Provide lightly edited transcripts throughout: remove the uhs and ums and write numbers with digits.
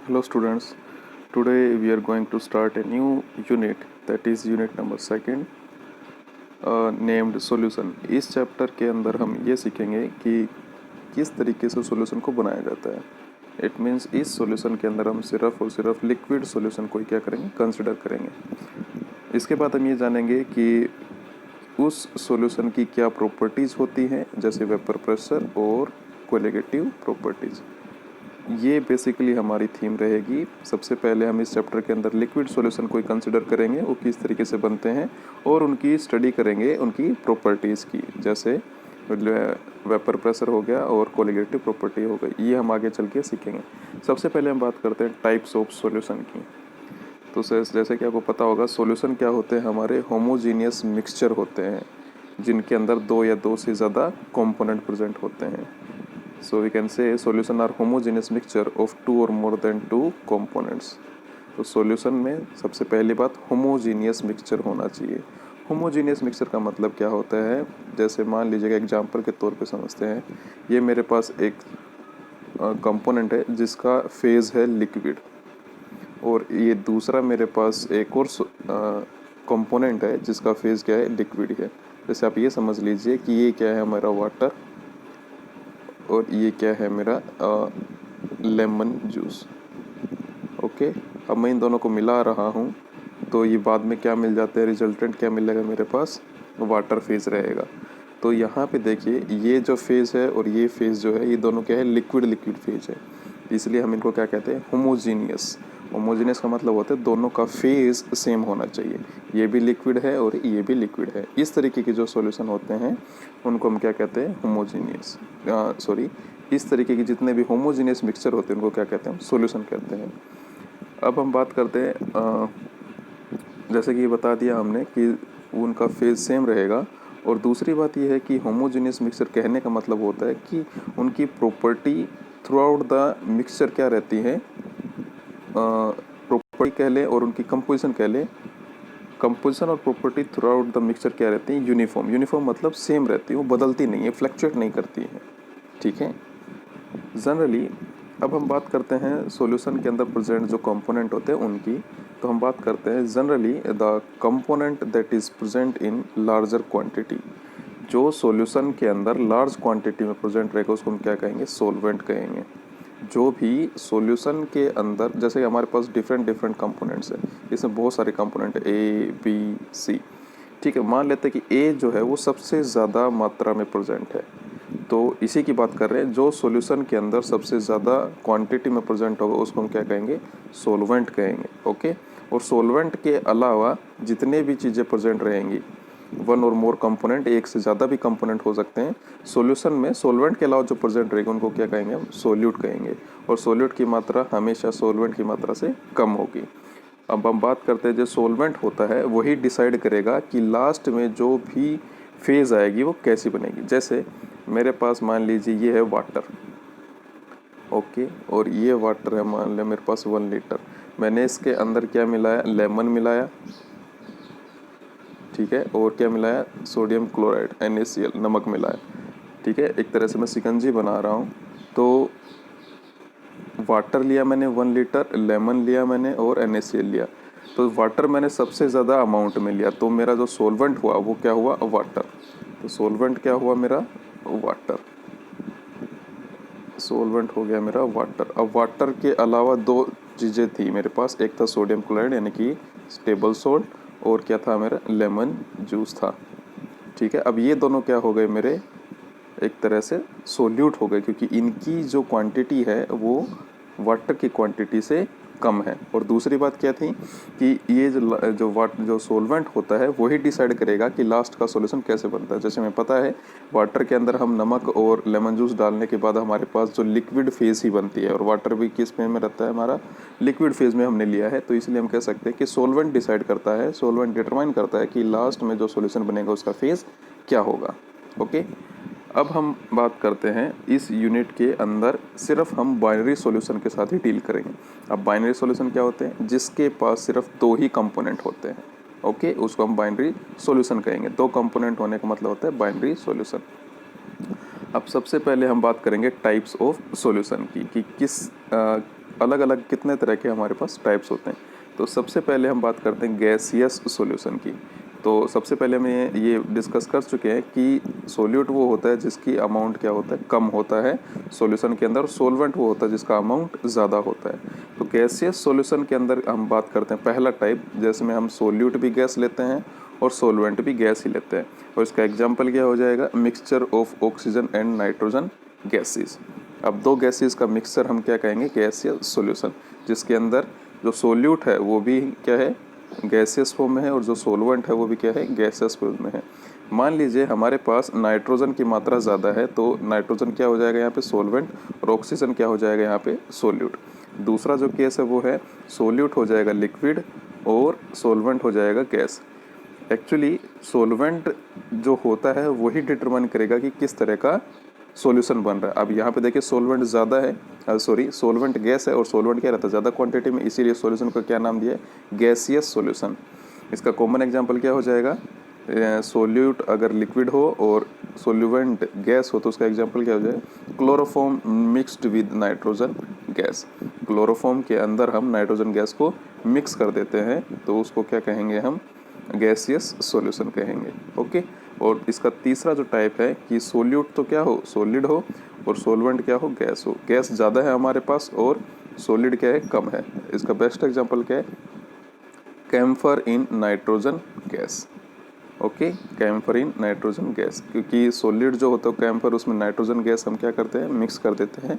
Hello students, today we are going to start a new unit, that is unit number second, named solution. इस chapter के अंदर हम ये सीखेंगे कि किस तरीके से सॉल्यूशन को बनाया जाता है. इट मीन्स इस सॉल्यूशन के अंदर हम सिर्फ और सिर्फ लिक्विड सॉल्यूशन को ही क्या करेंगे, कंसिडर करेंगे. इसके बाद हम ये जानेंगे कि उस सॉल्यूशन की क्या प्रॉपर्टीज़ होती हैं, जैसे वेपर प्रेशर और कोलिगेटिव प्रॉपर्टीज़. ये बेसिकली हमारी थीम रहेगी. सबसे पहले हम इस चैप्टर के अंदर लिक्विड सॉल्यूशन को ही कंसिडर करेंगे, वो किस तरीके से बनते हैं, और उनकी स्टडी करेंगे, उनकी प्रॉपर्टीज़ की, जैसे वेपर प्रेशर हो गया और कोलिगेटिव प्रॉपर्टी हो गई. ये हम आगे चल के सीखेंगे. सबसे पहले हम बात करते हैं टाइप्स ऑफ सॉल्यूशन की. तो जैसे कि आपको पता होगा, सॉल्यूशन क्या होते हैं, हमारे होमोजीनियस मिक्सचर होते हैं जिनके अंदर दो या दो से ज़्यादा कंपोनेंट प्रेजेंट होते हैं. So we can say solution are homogeneous mixture of two or more than two components. तो सॉल्यूशन में सबसे पहली बात होमोजीनियस मिक्सचर होना चाहिए. होमोजीनियस मिक्सचर का मतलब क्या होता है, जैसे मान लीजिएगा एग्जांपल के तौर पे समझते हैं. ये मेरे पास एक कंपोनेंट है जिसका फेज़ है लिक्विड, और ये दूसरा मेरे पास एक और कंपोनेंट है जिसका फेज़ क्या है, लिक्विड है. जैसे आप ये समझ लीजिए कि ये क्या है, हमारा वाटर, और ये क्या है मेरा लेमन जूस. ओके, अब मैं इन दोनों को मिला रहा हूँ, तो ये बाद में क्या मिल जाता है, रिजल्टेंट क्या मिलेगा, मेरे पास वाटर फेज़ रहेगा. तो यहाँ पे देखिए, ये जो फेज़ है और ये फेज़ जो है, ये दोनों क्या है, लिक्विड लिक्विड फेज़ है. इसलिए हम इनको क्या कहते हैं, होमोजीनियस. होमोजीनियस का मतलब होता है दोनों का फेज़ सेम होना चाहिए. ये भी लिक्विड है और ये भी लिक्विड है. इस तरीके के जो सॉल्यूशन होते हैं उनको हम क्या कहते हैं, होमोजीनियस. इस तरीके के जितने भी होमोजीनियस मिक्सचर होते हैं उनको क्या कहते हैं, सॉल्यूशन कहते हैं. अब हम बात करते हैं, जैसे कि बता दिया हमने कि उनका फेज़ सेम रहेगा. और दूसरी बात यह है कि होमोजीनियस मिक्सचर कहने का मतलब होता है कि उनकी property through out the mixture क्या रहती है, प्रॉपर्टी कह लें और उनकी कंपोजिशन कह लें. कंपोजिशन और property through out the mixture क्या रहती है, यूनिफॉर्म. यूनिफॉर्म मतलब सेम रहती है, वो बदलती नहीं है, फ्लक्चुएट नहीं करती है. ठीक है. जनरली अब हम बात करते हैं सॉल्यूशन के अंदर प्रेजेंट जो कंपोनेंट होते हैं उनकी. तो हम बात करते हैं generally the component that is present in larger quantity. जो सॉल्यूशन के अंदर लार्ज क्वांटिटी में प्रेजेंट रहेगा उसको हम क्या कहेंगे, सॉल्वेंट कहेंगे. जो भी सॉल्यूशन के अंदर, जैसे हमारे पास डिफरेंट डिफरेंट कंपोनेंट्स है, इसमें बहुत सारे कंपोनेंट है, ए बी सी. ठीक है, मान लेते हैं कि ए जो है वो सबसे ज़्यादा मात्रा में प्रेजेंट है. तो इसी की बात कर रहे हैं. जो सॉल्यूशन के अंदर सबसे ज़्यादा क्वांटिटी में प्रेजेंट होगा उसको हम क्या कहेंगे, सॉल्वेंट कहेंगे. ओके. और सॉल्वेंट के अलावा जितने भी चीज़ें प्रेजेंट रहेंगी, वन और मोर कंपोनेंट, एक से ज़्यादा भी कंपोनेंट हो सकते हैं सॉल्यूशन में, सॉल्वेंट के अलावा जो प्रेजेंट रहेगा उनको क्या कहेंगे, हम सोल्यूट कहेंगे. और सोल्यूट की मात्रा हमेशा सॉल्वेंट की मात्रा से कम होगी. अब हम बात करते हैं जो सॉल्वेंट होता है वही डिसाइड करेगा कि लास्ट में जो भी फेज़ आएगी वो कैसी बनेगी. जैसे मेरे पास मान लीजिए ये है वाटर. ओके. और ये वाटर है, मान लें मेरे पास 1 लीटर. मैंने इसके अंदर क्या मिलाया, लेमन मिलाया. ठीक है. और क्या मिलाया, सोडियम क्लोराइड NaCl, नमक मिलाया. ठीक है. एक तरह से मैं शिकंजी बना रहा हूँ. तो वाटर लिया मैंने 1 लीटर, लेमन लिया मैंने और NaCl लिया. तो वाटर मैंने सबसे ज़्यादा अमाउंट में लिया, तो मेरा जो सॉल्वेंट हुआ वो क्या हुआ, वाटर. तो सॉल्वेंट क्या हुआ मेरा, वाटर. सॉल्वेंट हो गया मेरा वाटर. अब वाटर के अलावा दो चीज़ें थी मेरे पास, एक था सोडियम क्लोराइड यानी कि टेबल सॉल्ट, और क्या था मेरा, लेमन जूस था. ठीक है. अब ये दोनों क्या हो गए मेरे, एक तरह से सोल्यूट हो गए, क्योंकि इनकी जो क्वांटिटी है वो वाटर की क्वांटिटी से कम है. और दूसरी बात क्या थी कि ये जो सॉल्वेंट होता है वही डिसाइड करेगा कि लास्ट का सॉल्यूशन कैसे बनता है. जैसे हमें पता है वाटर के अंदर हम नमक और लेमन जूस डालने के बाद हमारे पास जो लिक्विड फेज़ ही बनती है, और वाटर भी किस फेज में रहता है, हमारा लिक्विड फेज़ में हमने लिया है. तो इसलिए हम कह सकते हैं कि सॉल्वेंट डिसाइड करता है, सॉल्वेंट डिटरमाइन करता है कि लास्ट में जो सॉल्यूशन बनेगा उसका फेज़ क्या होगा. ओके. अब हम बात करते हैं इस यूनिट के अंदर सिर्फ हम बाइनरी सॉल्यूशन के साथ ही डील करेंगे. अब बाइनरी सॉल्यूशन क्या होते हैं, जिसके पास सिर्फ दो ही कंपोनेंट होते हैं. ओके. उसको हम बाइनरी सॉल्यूशन कहेंगे. दो कंपोनेंट होने का मतलब होता है बाइनरी सॉल्यूशन. अब सबसे पहले हम बात करेंगे टाइप्स ऑफ सॉल्यूशन की, कि किस अलग अलग कितने तरह के हमारे पास टाइप्स होते हैं। तो सबसे पहले हम बात करते हैं गैसियस सॉल्यूशन की। तो सबसे पहले हम ये डिस्कस कर चुके हैं कि सोल्यूट वो होता है जिसकी अमाउंट क्या होता है, कम होता है सॉल्यूशन के अंदर, सोलवेंट वो होता है जिसका अमाउंट ज़्यादा होता है। तो गैसियस सॉल्यूशन के अंदर हम बात करते हैं पहला टाइप, जिसमें हम सोल्यूट भी गैस लेते हैं और सोलवेंट भी गैस ही लेते हैं। और इसका एग्जाम्पल क्या हो जाएगा, mixture of oxygen and nitrogen gases. अब दो गैसेस का मिक्सचर हम क्या कहेंगे, गैसियस सॉल्यूशन, जिसके अंदर जो सोल्यूट है वो भी क्या है, गैसियस फॉर्म में है, और जो सोलवेंट है वो भी क्या है, गैसियस फॉर्म में है। मान लीजिए हमारे पास नाइट्रोजन की मात्रा ज़्यादा है, तो नाइट्रोजन क्या हो जाएगा यहाँ पे, सोलवेंट, और ऑक्सीजन क्या हो जाएगा यहाँ पे, सोल्यूट। दूसरा जो केस है वो है सोल्यूट हो जाएगा लिक्विड और सोलवेंट हो जाएगा गैस। एक्चुअली सोलवेंट जो होता है वही डिटरमाइन करेगा कि किस तरह का सॉल्यूशन बन रहा है। अब यहाँ पे देखिए सोलवेंट ज़्यादा है, सोलवेंट गैस है और सोलवेंट क्या रहता है, ज़्यादा क्वांटिटी में, इसीलिए सॉल्यूशन को क्या नाम दिया है, गैसियस सॉल्यूशन। इसका कॉमन एग्जांपल क्या हो जाएगा, सोल्यूट अगर लिक्विड हो और सोल्यूवेंट गैस हो तो उसका एग्जांपल क्या हो जाएगा, chloroform mixed with nitrogen gas. Chloroform के अंदर हम नाइट्रोजन गैस को मिक्स कर देते हैं तो उसको क्या कहेंगे, हम गैसियस सॉल्यूशन कहेंगे। ओके। और इसका तीसरा जो टाइप है कि सोल्यूट तो क्या हो, सॉलिड हो, और सोलवेंट क्या हो, गैस हो। गैस ज़्यादा है हमारे पास और सॉलिड क्या है, कम है। इसका बेस्ट एग्जांपल क्या है, camphor in nitrogen gas. Okay, camphor in nitrogen gas, क्योंकि सॉलिड जो होता है कैम्फर, उसमें नाइट्रोजन गैस हम क्या करते हैं, मिक्स कर देते हैं।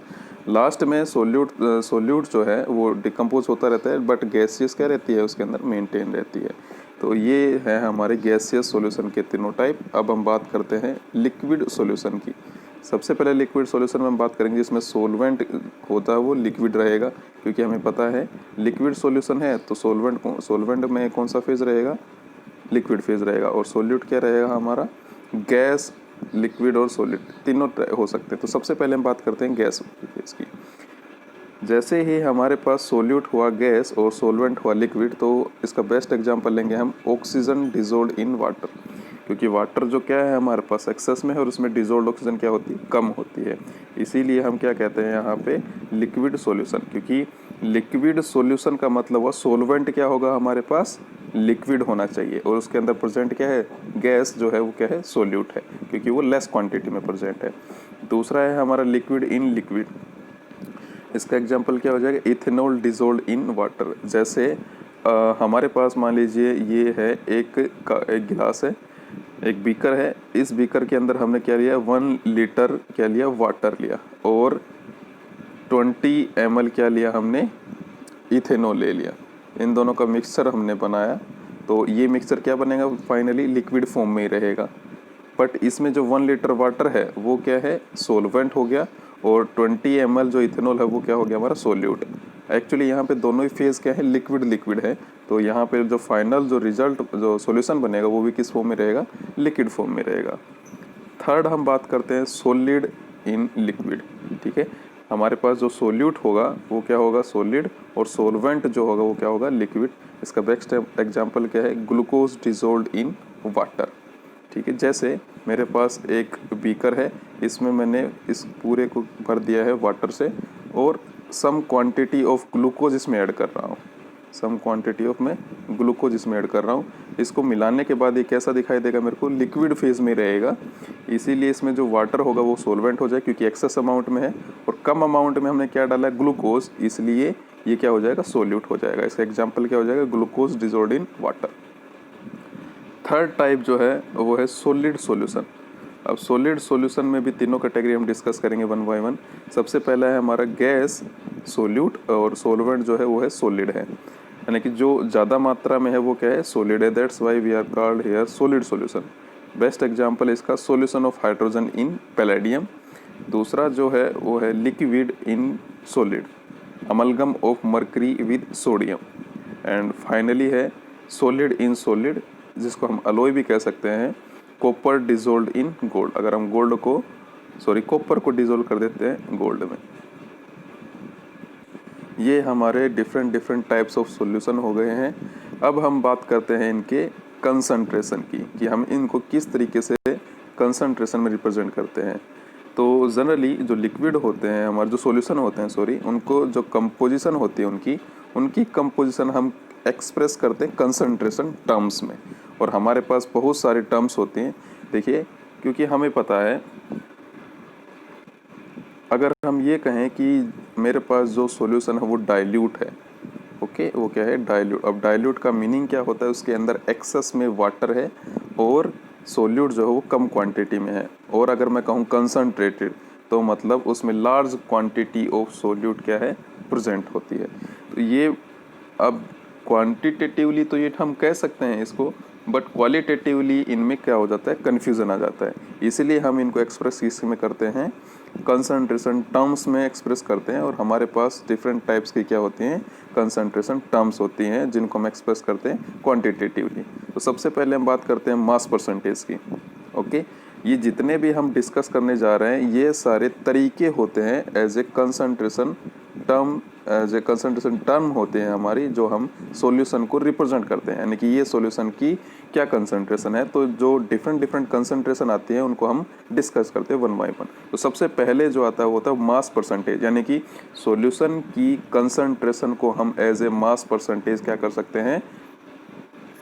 लास्ट में सोल्यूट जो है वो डिकम्पोज होता रहता है, बट गैसियस क्या रहती है, उसके अंदर मेंटेन रहती है। तो ये है हमारे गैसियस सॉल्यूशन के तीनों टाइप। अब हम बात करते हैं लिक्विड सॉल्यूशन की। सबसे पहले लिक्विड सॉल्यूशन में हम बात करेंगे जिसमें सोलवेंट होता है वो लिक्विड रहेगा, क्योंकि हमें पता है लिक्विड सॉल्यूशन है तो सोलवेंट में कौन सा फेज रहेगा, लिक्विड फेज रहेगा, और सोल्यूट क्या रहेगा हमारा, गैस, लिक्विड और सॉलिड तीनों हो सकते हैं। तो सबसे पहले हम बात करते हैं गैस फेज की। जैसे ही हमारे पास सोल्यूट हुआ गैस और सोलवेंट हुआ लिक्विड, तो इसका बेस्ट एग्जांपल लेंगे हम ऑक्सीजन डिजोल्ड इन वाटर, क्योंकि वाटर जो क्या है हमारे पास एक्सेस में है और उसमें डिजोल्ड ऑक्सीजन क्या होती है, कम होती है। इसीलिए हम क्या कहते हैं यहाँ पे, लिक्विड सॉल्यूशन, क्योंकि लिक्विड सॉल्यूशन का मतलब हुआ सोलवेंट क्या होगा हमारे पास, लिक्विड होना चाहिए, और उसके अंदर प्रेजेंट क्या है, गैस जो है वो क्या है, सोल्यूट है, क्योंकि वो लेस क्वांटिटी में प्रेजेंट है। दूसरा है हमारा लिक्विड इन लिक्विड। इसका एग्जांपल क्या हो जाएगा, इथेनॉल डिजोल्ड इन वाटर। जैसे हमारे पास मान लीजिए ये है एक गिलास है, एक बीकर है, इस बीकर के अंदर हमने क्या लिया, 1 लीटर क्या लिया, वाटर लिया, और 20 ml क्या लिया हमने, इथेनॉल ले लिया। इन दोनों का मिक्सचर हमने बनाया, तो ये मिक्सचर क्या बनेगा, फाइनली लिक्विड फॉर्म में ही रहेगा। बट इसमें जो 1 लीटर वाटर है वो क्या है, सोलवेंट हो गया, और 20 ml जो इथेनॉल है वो क्या हो गया, हमारा सोल्यूट। एक्चुअली यहाँ पे दोनों ही फेज क्या है, लिक्विड लिक्विड है, तो यहाँ पे जो फाइनल जो रिजल्ट जो सॉल्यूशन बनेगा वो भी किस फॉर्म में रहेगा, लिक्विड फॉर्म में रहेगा। थर्ड हम बात करते हैं सॉलिड इन लिक्विड। ठीक है, हमारे पास जो सोल्यूट होगा वो क्या होगा, सॉलिड, और सोलवेंट जो होगा वो क्या होगा, लिक्विड। इसका बेस्ट एग्जांपल क्या है, ग्लूकोज डिजोल्ड इन वाटर। ठीक है, जैसे मेरे पास एक बीकर है, इसमें मैंने इस पूरे को भर दिया है वाटर से, और सम क्वांटिटी ऑफ ग्लूकोज इसमें ऐड कर रहा हूँ, सम क्वांटिटी ऑफ मैं ग्लूकोज इसमें ऐड कर रहा हूँ। इसको मिलाने के बाद ये कैसा दिखाई देगा मेरे को, लिक्विड फेज में रहेगा। इसीलिए इसमें जो वाटर होगा वो सोलवेंट हो जाए, क्योंकि एक्सेस अमाउंट में है, और कम अमाउंट में हमने क्या डाला है, ग्लूकोज, इसलिए ये क्या हो जाएगा, सोल्यूट हो जाएगा। इसका एग्जाम्पल क्या हो जाएगा, glucose dissolved in water. Third type जो है वो है सॉलिड सॉल्यूशन। अब सॉलिड सॉल्यूशन में भी तीनों कैटेगरी हम डिस्कस करेंगे वन बाय वन। सबसे पहला है हमारा गैस सोल्यूट, और सोलवेंट जो है वो है सॉलिड है, यानी कि जो ज़्यादा मात्रा में है वो क्या है, सॉलिड है। That's why we are called here solid solution. Best example इसका solution of hydrogen in palladium. दूसरा जो है वो है liquid in solid, amalgam of mercury with sodium. And finally है सॉलिड इन सॉलिड, जिसको हम अलॉय भी कह सकते हैं, कॉपर डिजोल्ड इन गोल्ड। अगर हम कॉपर को डिजोल्व कर देते हैं गोल्ड में। ये हमारे डिफरेंट टाइप्स ऑफ सॉल्यूशन हो गए हैं। अब हम बात करते हैं इनके कंसंट्रेशन की, कि हम इनको किस तरीके से कंसंट्रेशन में रिप्रेजेंट करते हैं। तो जनरली जो लिक्विड होते हैं हमारे, जो सॉल्यूशन होते हैं सॉरी, उनको जो कंपोजिशन होती है उनकी कंपोजिशन हम एक्सप्रेस करते हैं कंसंट्रेशन टर्म्स में। और हमारे पास बहुत सारे टर्म्स होते हैं। देखिए, क्योंकि हमें पता है, अगर हम ये कहें कि मेरे पास जो सॉल्यूशन है वो डाइल्यूट है, ओके, वो क्या है, डाइल्यूट। अब डाइल्यूट का मीनिंग क्या होता है, उसके अंदर एक्सेस में वाटर है और सोल्यूट जो है वो कम क्वांटिटी में है। और अगर मैं कहूँ कंसनट्रेटेड, तो मतलब उसमें लार्ज क्वांटिटी ऑफ सोल्यूट क्या है, प्रेजेंट होती है। तो ये, अब क्वांटिटेटिवली तो ये हम कह सकते हैं इसको, बट क्वालिटेटिवली इनमें क्या हो जाता है, कन्फ्यूज़न आ जाता है। इसीलिए हम इनको एक्सप्रेस किस में करते हैं, कंसंट्रेशन टर्म्स में एक्सप्रेस करते हैं। और हमारे पास डिफरेंट टाइप्स की क्या होती हैं, कंसंट्रेशन टर्म्स होती हैं, जिनको हम एक्सप्रेस करते हैं क्वांटिटेटिवली। तो सबसे पहले हम बात करते हैं मास परसेंटेज की। ओके, ये जितने भी हम डिस्कस करने जा रहे हैं ये सारे तरीके होते हैं एज ए कंसंट्रेशन टर्म होते हैं हमारी, जो हम सॉल्यूशन को रिप्रेजेंट करते हैं, यानी कि ये सॉल्यूशन की क्या कंसंट्रेशन है। तो जो डिफरेंट डिफरेंट कंसंट्रेशन आती है उनको हम डिस्कस करते हैं वन बाय वन। तो सबसे पहले जो आता है वो होता है मास परसेंटेज, यानी कि सॉल्यूशन की कंसंट्रेशन को हम एज ए मास परसेंटेज क्या कर सकते हैं,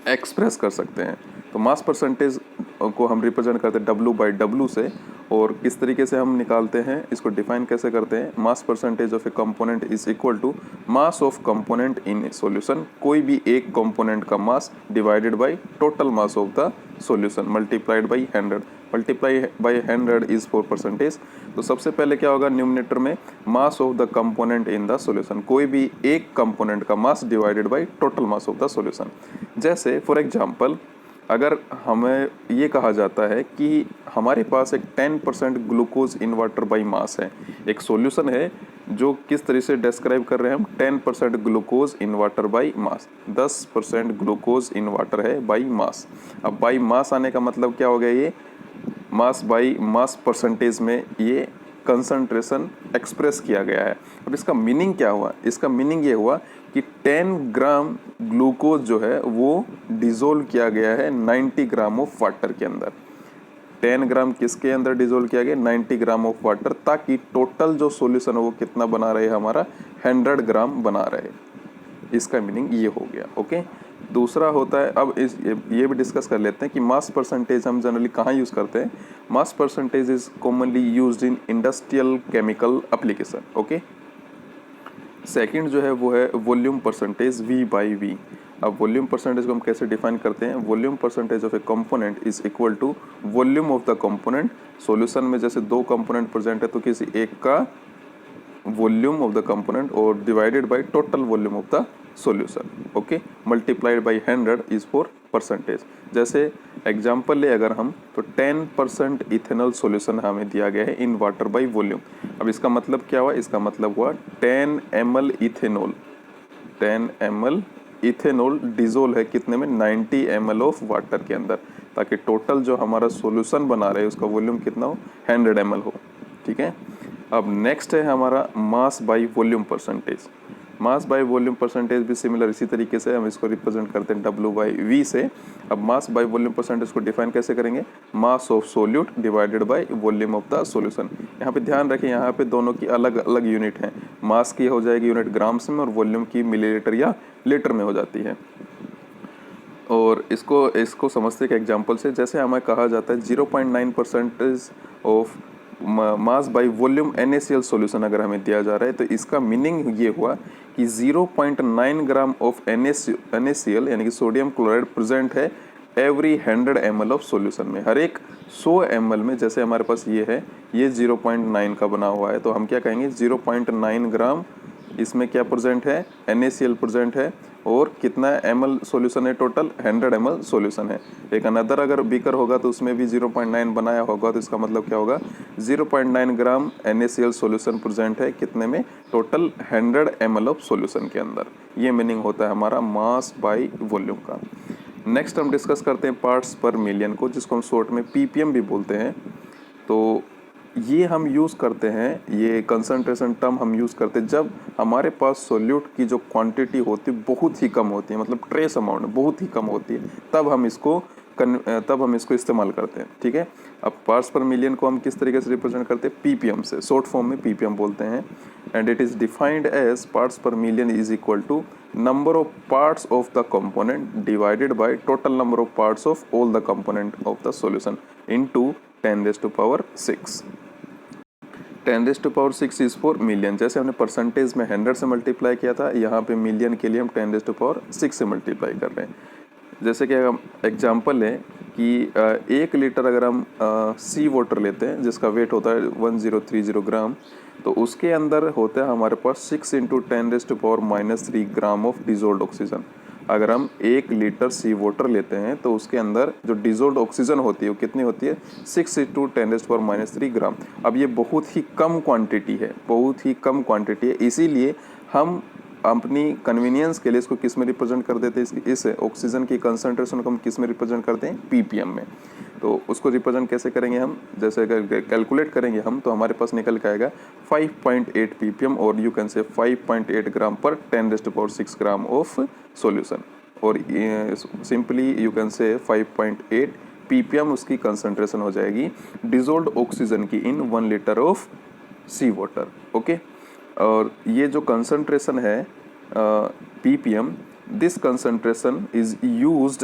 एक्सप्रेस कर सकते हैं। तो मास परसेंटेज को हम रिप्रेजेंट करते हैं W/W से। और किस तरीके से हम निकालते हैं, इसको डिफाइन कैसे करते हैं, mass percentage of a component is equal to mass of component in a solution. कोई भी एक कंपोनेंट का mass divided by total mass of the solution multiplied by 100। Multiply by 100 is 4%। तो सबसे पहले क्या होगा, न्यूमरेटर में mass of the component in the solution, कोई भी एक कंपोनेंट का mass divided by total mass of the solution. जैसे फॉर एग्जांपल, अगर हमें ये कहा जाता है कि हमारे पास एक 10% glucose in water by mass है, एक सॉल्यूशन है जो किस तरह से डिस्क्राइब कर रहे हैं हम, 10% glucose in water by mass, 10% glucose in water है बाई मास। अब बाई मास आने का मतलब क्या हो गया, ये मास बाई मास परसेंटेज में ये कंसंट्रेशन एक्सप्रेस किया गया है। और इसका मीनिंग क्या हुआ, इसका मीनिंग ये हुआ कि 10 ग्राम ग्लूकोज जो है वो डिजोल्व किया गया है 90 ग्राम ऑफ वाटर के अंदर। 10 ग्राम किसके अंदर डिजोल्व किया गया, 90 ग्राम ऑफ वाटर, ताकि टोटल जो सॉल्यूशन है वो कितना बना रहे, हमारा 100 ग्राम बना रहे। इसका मीनिंग ये हो गया। ओके, दूसरा होता है, अब ये भी डिस्कस कर लेते हैं कि मास परसेंटेज हम जनरली कहाँ यूज़ करते हैं। Mass percentage is commonly used in industrial chemical application. Okay, second जो है वो है वॉल्यूम परसेंटेज, V/V। अब वॉल्यूम परसेंटेज को हम कैसे डिफाइन करते हैं, volume percentage of a component is equal to volume of the component. Solution में जैसे दो कंपोनेंट प्रेजेंट है तो किसी एक का वॉल्यूम ऑफ द कंपोनेंट और divided by total volume of the solution. Okay, multiplied by 100 is for percentage. जैसे एग्जांपल ले अगर हम, तो 10% इथेनॉल सॉल्यूशन हमें दिया गया है इन वाटर बाय वॉल्यूम। अब इसका मतलब क्या हुआ, इसका मतलब हुआ 10 ml ethanol, 10 ml ethanol dissolve है कितने में, 90 ml ऑफ वाटर के अंदर, ताकि टोटल जो हमारा सॉल्यूशन बना रहे उसका वॉल्यूम कितना हो, 100 ml हो। ठीक है, अब नेक्स्ट है हमारा mass by volume percentage. Mass by volume percentage भी सिमिलर इसी तरीके से हम इसको रिप्रेजेंट करते हैं W/V से। अब मास बाय वॉल्यूम परसेंटेज को डिफाइन कैसे करेंगे, मास of solute divided bye volume of the solution. यहाँ पे ध्यान रखें, यहाँ पे दोनों की अलग अलग यूनिट है, मास की हो जाएगी यूनिट ग्राम्स में और वॉल्यूम की मिलीलीटर या लीटर में हो जाती है। और इसको समझते के एग्जाम्पल से, जैसे हमें कहा जाता है 0.9% of mass by volume NaCl solution अगर हमें दिया जा रहा है, तो इसका मीनिंग ये हुआ कि 0.9 ग्राम ऑफ NaCl यानी कि सोडियम क्लोराइड प्रेजेंट है एवरी 100 ml ऑफ सॉल्यूशन में। हर एक 100 ml में, जैसे हमारे पास ये है, ये 0.9 का बना हुआ है, तो हम क्या कहेंगे 0.9 ग्राम इसमें क्या प्रेजेंट है, NaCl प्रेजेंट है। और कितना ml सॉल्यूशन है, टोटल 100 ml सॉल्यूशन है। एक अनदर अगर बीकर होगा तो उसमें भी 0.9 बनाया होगा, तो इसका मतलब क्या होगा, 0.9 ग्राम NaCl सॉल्यूशन प्रेजेंट है कितने में, टोटल 100 ml ऑफ सॉल्यूशन के अंदर। ये मीनिंग होता है हमारा मास बाय वॉल्यूम का। नेक्स्ट हम डिस्कस करते हैं पार्ट्स पर मिलियन को, जिसको हम शॉर्ट में ppm भी बोलते हैं। तो ये हम यूज़ करते हैं, ये कंसंट्रेशन टर्म हम यूज़ करते हैं जब हमारे पास सोल्यूट की जो क्वांटिटी होती है बहुत ही कम होती है, मतलब ट्रेस अमाउंट बहुत ही कम होती है, तब हम इसको तब हम इसको इस्तेमाल करते हैं, ठीक है। अब पार्ट्स पर मिलियन को हम किस तरीके से रिप्रेजेंट करते हैं, पीपीएम से, शॉर्ट फॉर्म में पीपीएम बोलते हैं। And it is defined as parts per million is equal to number of parts of the component divided by total number of parts of all the component of the solution into 10⁻⁶। 10⁻⁶ is for million. जैसे हमने percentage में 100 से multiply किया था, यहाँ पे million के लिए हम 10⁻⁶ से मल्टीप्लाई कर रहे हैं। जैसे कि हम एग्जांपल लें कि 1 लीटर अगर हम सी वाटर लेते हैं जिसका वेट होता है 1030 ग्राम, तो उसके अंदर होता है हमारे पास 6 × 10⁻³ ग्राम ऑफ डिजोल्ड ऑक्सीजन। अगर हम 1 लीटर सी वाटर लेते हैं तो उसके अंदर जो डिजोल्ड ऑक्सीजन होती है वो कितनी होती है, 6 × 10⁻³ ग्राम। अब ये बहुत ही कम क्वांटिटी है, बहुत ही कम क्वांटिटी है, इसीलिए हम अपनी कन्वीनियंस के लिए इसको किस में रिप्रेजेंट कर देते हैं, इस ऑक्सीजन की कंसंट्रेशन को हम किस में रिप्रेजेंट करते हैं, पीपीएम में। तो उसको रिप्रेजेंट कैसे करेंगे हम, जैसे अगर कैलकुलेट करेंगे हम तो हमारे पास निकल के आएगा 5.8 पीपीएम, और यू कैन से 5.8 ग्राम पर 10⁻⁶ ग्राम ऑफ सॉल्यूशन, और सिंपली यू कैन से 5.8 पीपीएम उसकी कंसंट्रेशन हो जाएगी डिजोल्ड ऑक्सीजन की in 1 litre of sea water. Okay, और ये जो कंसंट्रेशन है ppm, this concentration is used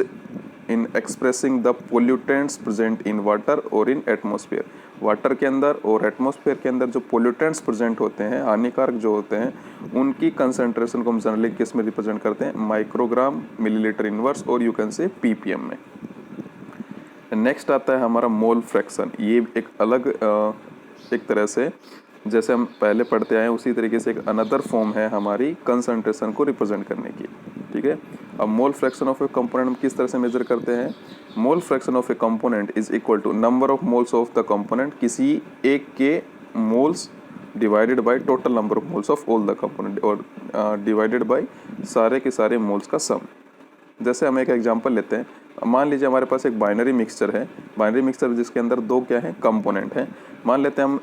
in expressing the pollutants present in water और इन एटमॉस्फेयर। वाटर के अंदर और एटमॉस्फेयर के अंदर जो पोल्यूटेंट्स प्रेजेंट होते हैं, हानिकारक जो होते हैं, उनकी कंसंट्रेशन को हम जनरली किस में रिप्रेजेंट करते हैं, माइक्रोग्राम मिलीलीटर इनवर्स, और यू कैन से पीपीएम में। नेक्स्ट आता है हमारा मोल फ्रैक्शन। ये एक अलग एक तरह से जैसे हम पहले पढ़ते आए उसी तरीके से एक अनदर फॉर्म है हमारी कंसंट्रेशन को रिप्रेजेंट करने की, ठीक है। अब mole fraction of a component हम किस तरह से मेजर करते हैं, mole fraction of a component is equal to number of moles of the component, किसी एक के moles divided by total number of moles of all the component, और डिवाइडेड बाय सारे के सारे मोल्स का सम। जैसे हम एक एग्जांपल लेते हैं, मान लीजिए हमारे पास एक बाइनरी मिक्सचर है, बाइनरी मिक्सचर जिसके अंदर दो क्या है, कंपोनेंट है। मान लेते हैं हम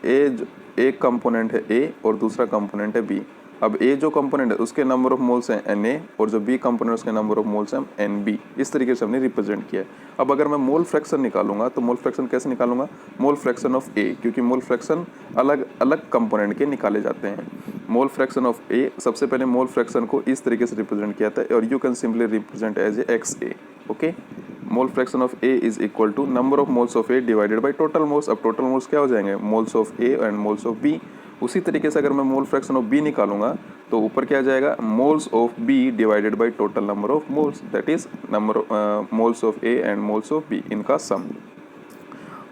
एक कंपोनेंट है ए और दूसरा कंपोनेंट है बी। अब ए जो कंपोनेंट है उसके नंबर ऑफ मोल्स हैं Na, और जो बी कंपोनेंट उसके नंबर ऑफ मोल्स हैं Nb। इस तरीके से हमने रिप्रेजेंट किया है। अब अगर मैं मोल फ्रैक्शन निकालूंगा तो मोल फ्रैक्शन कैसे निकालूंगा, मोल फ्रैक्शन ऑफ ए, क्योंकि मोल फ्रैक्शन अलग अलग कंपोनेंट के निकाले जाते हैं। मोल फ्रैक्शन ऑफ ए, सबसे पहले मोल फ्रैक्शन को इस तरीके से रिप्रेजेंट किया था, और you can simply represent as a XA। Okay, mole fraction of A is equal to number of moles of A divided by total moles. अब टोटल मोल्स क्या हो जाएंगे, moles of A and moles of B. उसी तरीके से अगर मैं मोल fraction of B निकालूंगा तो ऊपर क्या आ जाएगा, moles of B divided by total number of moles, that is number moles of A and moles of B, इनका सम।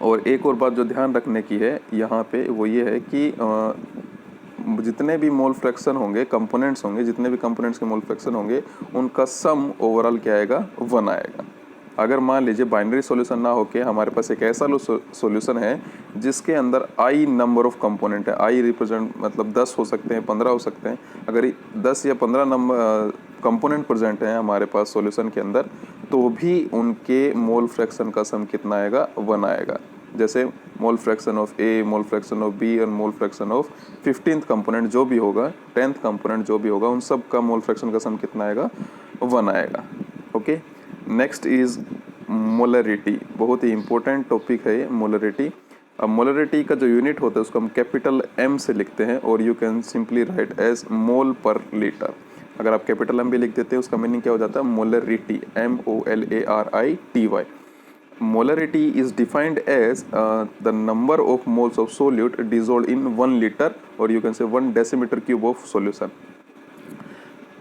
और एक और बात जो ध्यान रखने की है यहाँ पे वो ये है कि जितने भी मोल फ्रैक्शन होंगे, कंपोनेंट्स होंगे, जितने भी कंपोनेंट्स के मोल फ्रैक्शन होंगे उनका सम ओवरऑल क्या आएगा, 1 आएगा। अगर मान लीजिए बाइनरी सॉल्यूशन ना होके हमारे पास एक ऐसा सॉल्यूशन है जिसके अंदर आई नंबर ऑफ कंपोनेंट है, आई रिप्रेजेंट मतलब 10 हो सकते हैं, 15 हो सकते हैं, अगर 10 या 15 नंबर कंपोनेंट प्रेजेंट हैं हमारे पास सॉल्यूशन के अंदर, तो भी उनके मोल फ्रैक्शन का सम कितना आएगा, 1 आएगा। जैसे mole fraction of A, mole fraction of B और mole fraction of 15th component जो भी होगा, 10th कंपोनेंट जो भी होगा, उन सब का मोल फ्रैक्शन का सम कितना आएगा, 1 आएगा। Okay, next is molarity. बहुत ही इंपॉर्टेंट टॉपिक है ये मोलरिटी। अब मोलरिटी का जो यूनिट होता है उसको हम कैपिटल M से लिखते हैं, और you can simply write as mole per litre. अगर आप कैपिटल M भी लिख देते हैं उसका मीनिंग क्या हो जाता है, molarity, MOLARITY। Molarity is defined as the number of moles of solute dissolve in 1 litre, और you can say 1 decimetre cube of solution,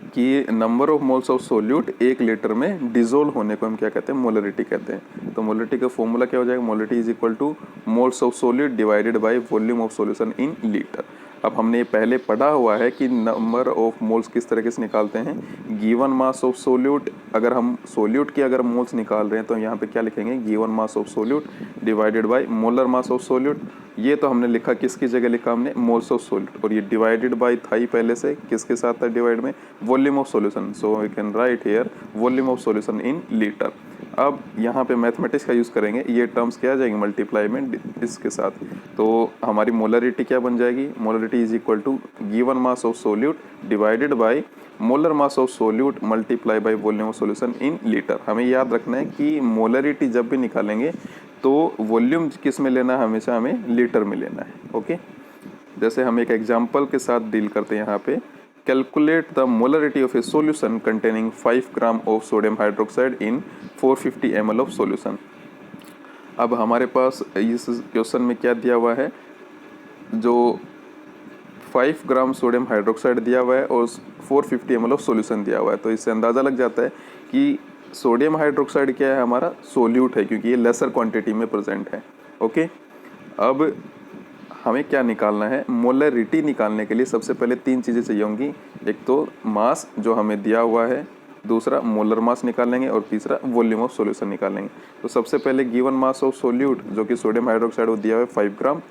कि number of moles of solute 1 litre में डिजोल्व होने को हम क्या कहते हैं, मोलरिटी कहते हैं। तो मोलरिटी का फॉर्मूला क्या हो जाएगा, molarity is equal two moles of solute divided bye volume of solution in litre. अब हमने पहले पढ़ा हुआ है कि नंबर ऑफ मोल्स किस तरीके से निकालते हैं, गिवन मास ऑफ सोल्यूट। अगर हम सोल्यूट के अगर मोल्स निकाल रहे हैं तो यहाँ पे क्या लिखेंगे, given mass of solute divided by molar mass of solute. ये तो हमने लिखा, किसकी जगह लिखा हमने, मोल्स ऑफ सोल्यूट, और ये डिवाइडेड बाय था ही पहले से, किसके साथ था डिवाइड में, volume of solution. So we can write here volume of solution in litre. अब यहाँ पे मैथमेटिक्स का यूज़ करेंगे, ये टर्म्स क्या आ जाएंगे, मल्टीप्लाई में इसके साथ, तो हमारी मोलरिटी क्या बन जाएगी, molarity is equal to given mass of solute divided by molar mass of solute multiply by volume of solution in litre. हमें याद रखना है कि मोलरिटी जब भी निकालेंगे तो वॉल्यूम किस में लेना है, हमेशा हमें लीटर में लेना है। ओके, जैसे हम एक एग्जांपल के साथ डील करते हैं यहाँ पे। Calculate the molarity of A solution containing 5 gram of sodium hydroxide in 450 ml of solution. अब हमारे पास इस क्वेश्चन में क्या दिया हुआ है, जो 5 ग्राम सोडियम हाइड्रोक्साइड दिया हुआ है और 450 ml ऑफ सॉल्यूशन दिया हुआ है। तो इससे अंदाज़ा लग जाता है कि सोडियम हाइड्रोक्साइड क्या है, हमारा सोल्यूट है, क्योंकि ये लेसर क्वांटिटी में प्रेजेंट है। ओके, अब हमें क्या निकालना है, मोलरिटी निकालने के लिए सबसे पहले 3 चीज़ें चाहिए होंगी। एक तो मास जो हमें दिया हुआ है, दूसरा मोलर मास निकालेंगे और तीसरा वॉल्यूम ऑफ सॉल्यूशन निकालेंगे। तो सबसे पहले गिवन मास ऑफ सोल्यूट जो कि सोडियम हाइड्रोक्साइड वो दिया हुआ है 5 ग्राम।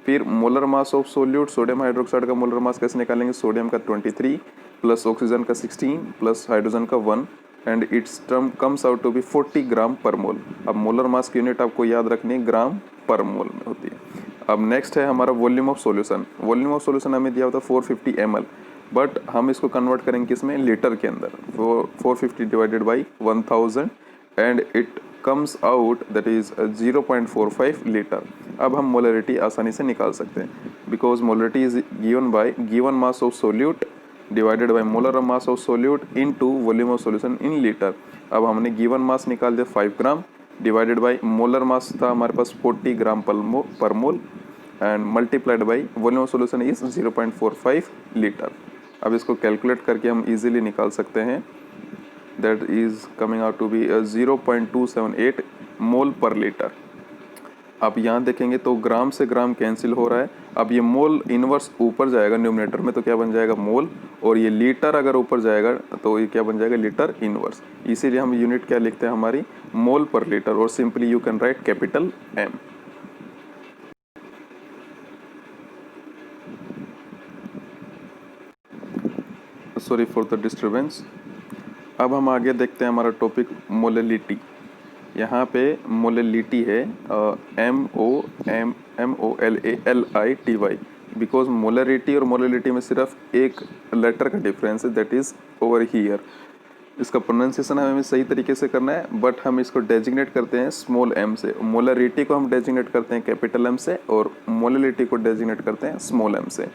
फिर molar mass of solute, sodium hydroxide का मोलर मास कैसे निकालेंगे, सोडियम का 23 प्लस ऑक्सीजन का 16 प्लस हाइड्रोजन का 1 and its term comes out to be 40 gram per mole. अब मोलर मास की यूनिट आपको याद रखनी है, ग्राम पर मोल में होती है। अब नेक्स्ट है हमारा volume of solution. Volume of solution हमें दिया होता है 450 ml, बट हम इसको कन्वर्ट करेंगे किसमें, लीटर के अंदर। 450 divided by 1000 and it comes out that is 0.45 litre. अब हम मोलरिटी आसानी से निकाल सकते हैं, because molarity is given by given mass of solute divided by molar mass of solute into volume of solution in litre. अब हमने given mass निकाल दिया 5 ग्राम डिवाइडेड बाय मोलर मास था हमारे पास 40 gram per mole and multiplied by volume of solution is 0.45 litre. अब इसको calculate करके हम इजीली निकाल सकते हैं, that is coming out to be 0.278 mole per litre. आप यहाँ देखेंगे तो ग्राम से ग्राम कैंसिल हो रहा है। अब ये मोल इनवर्स ऊपर जाएगा न्यूमरेटर में, तो क्या बन जाएगा, मोल, और ये लीटर अगर ऊपर जाएगा तो ये क्या बन जाएगा, लीटर इनवर्स। इसीलिए हम यूनिट क्या लिखते हैं, हमारी मोल पर लीटर, और simply you can write capital M। Sorry for the disturbance. अब हम आगे देखते हैं हमारा टॉपिक मोललिटी। यहाँ पे मोललिटी है MOLALITY, बिकॉज मोलरिटी और मोललिटी में सिर्फ एक लेटर का डिफरेंस है, दैट इज ओवर हियर। इसका प्रोनाउंसिएशन हमें सही तरीके से करना है, बट हम इसको डेजिग्नेट करते हैं स्मॉल m से। मोलरिटी को हम डेजिग्नेट करते हैं कैपिटल M से और मोललिटी को डेजिग्नेट करते हैं स्मॉल m से।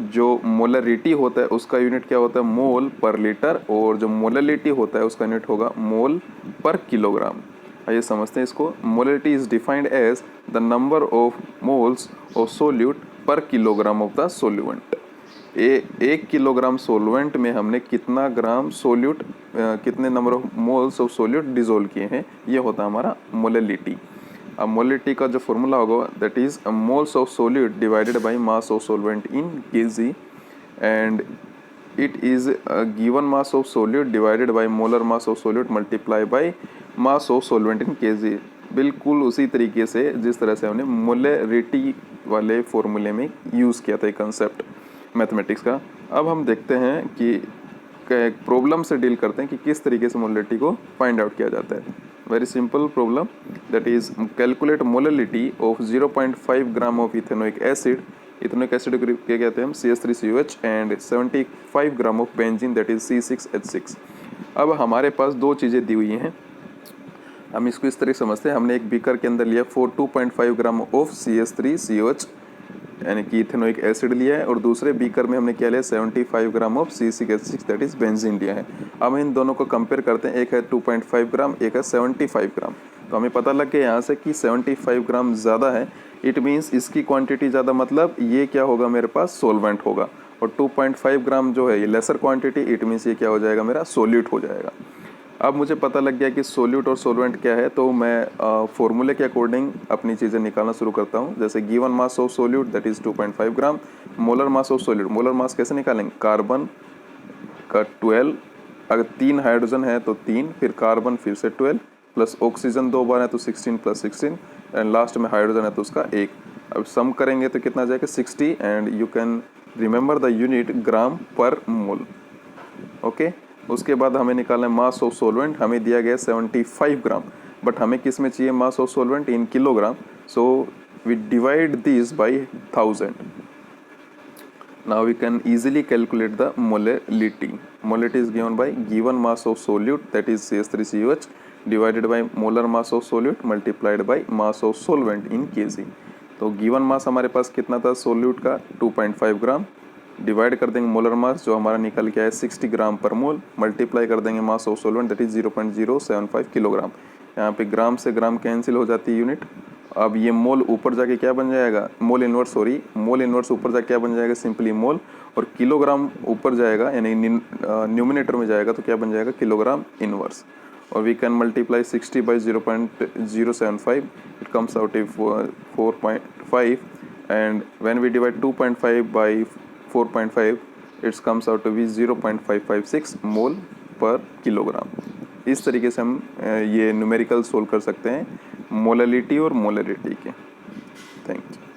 जो मोलरिटी होता है उसका यूनिट क्या होता है, मोल पर लीटर, और जो मोललिटी होता है उसका यूनिट होगा मोल पर किलोग्राम। आइए समझते हैं इसको। Molarity is defined as the number of moles of solute per kilogram of the solvent. 1 kilogram solvent में हमने कितना ग्राम सोल्यूट, कितने number of moles of solute dissolve किए हैं, ये होता है हमारा मोललिटी। अब मोलरिटी का जो फॉर्मूला होगा that is moles of solute divided by mass of सोल्वेंट in KG and it is given mass of solute divided by molar mass of solute multiply by mass of सोल्वेंट in KG. बिल्कुल उसी तरीके से जिस तरह से हमने molarity वाले फॉर्मूले में यूज़ किया था ये कंसेप्ट मैथमेटिक्स का। अब हम देखते हैं कि एक प्रॉब्लम से डील करते हैं कि किस तरीके से मोलरिटी को फाइंड आउट किया जाता है। Very simple problem, that is calculate molarity of 0.5 gram of ethanoic acid. Ethanoic acid को क्या कहते हैं हम, CH3COH and 75 gram of benzene that is C6H6। अब हमारे पास दो चीज़ें दी हुई हैं, हम इसको इस तरह समझते हैं। हमने एक बीकर के अंदर लिया 2.5 ग्राम ऑफ CH3COH यानी कि इथेनोइक एसिड लिया है, और दूसरे बीकर में हमने क्या लिया 75 gram of C6H6 that is benzene लिया है। अब इन दोनों को कंपेयर करते हैं, एक है 2.5 ग्राम, एक है 75 ग्राम। तो हमें पता लग गया यहाँ से कि 75 ग्राम ज़्यादा है, इट मीन्स इसकी क्वांटिटी ज़्यादा, मतलब ये क्या होगा, मेरे पास सोलवेंट होगा। और 2.5 ग्राम जो है ये लेसर क्वांटिटी, इट मीन्स ये क्या हो जाएगा, मेरा सोल्यूट हो जाएगा। अब मुझे पता लग गया कि सोल्यूट और सोलवेंट क्या है, तो मैं फॉर्मूले के अकॉर्डिंग अपनी चीज़ें निकालना शुरू करता हूँ। जैसे given mass of solute that is 2.5 gram, molar mass of solute, molar mass कैसे निकालेंगे, कार्बन का 12, अगर 3 हाइड्रोजन है तो 3, फिर कार्बन फिर से 12 प्लस ऑक्सीजन 2 बार है तो 16 प्लस 16 एंड लास्ट में हाइड्रोजन है तो उसका 1। अब सम करेंगे तो कितना जाएगा 60 and you can remember the unit gram per mole. Okay, उसके बाद हमें निकालना है मास ऑफ सोलवेंट। हमें दिया गया 75 ग्राम, बट हमें किस में चाहिए mass of solvent, in kilogram. So we divide this by 1000। Now we can easily calculate the molality. Molality is given by given mass of solute, that is CH3COH, divided by molar mass of solute multiplied by mass of solvent in kg. तो given mass हमारे पास कितना था solute का 2.5 ग्राम, divide कर देंगे molar mass जो हमारा निकल के आया 60 ग्राम पर मोल, मल्टीप्लाई कर देंगे मास of solvent that is 0.075 kilogram. यहाँ पे ग्राम से ग्राम कैंसिल हो जाती है यूनिट। अब ये मोल ऊपर जाके क्या बन जाएगा, मोल इन्वर्स ऊपर जाके क्या बन जाएगा, सिंपली मोल, और किलोग्राम ऊपर जाएगा यानी न्यूमिनेटर में जाएगा तो क्या बन जाएगा, किलोग्राम इनवर्स। और we can multiply 60 by 0.075, it comes out as 4.5, and when we divide 2.5 by 4.5 it comes out to be 0.556 मोल पर किलोग्राम। इस तरीके से हम ये न्यूमेरिकल सोल्व कर सकते हैं मोलैलिटी और मोलरिटी के। Thank you.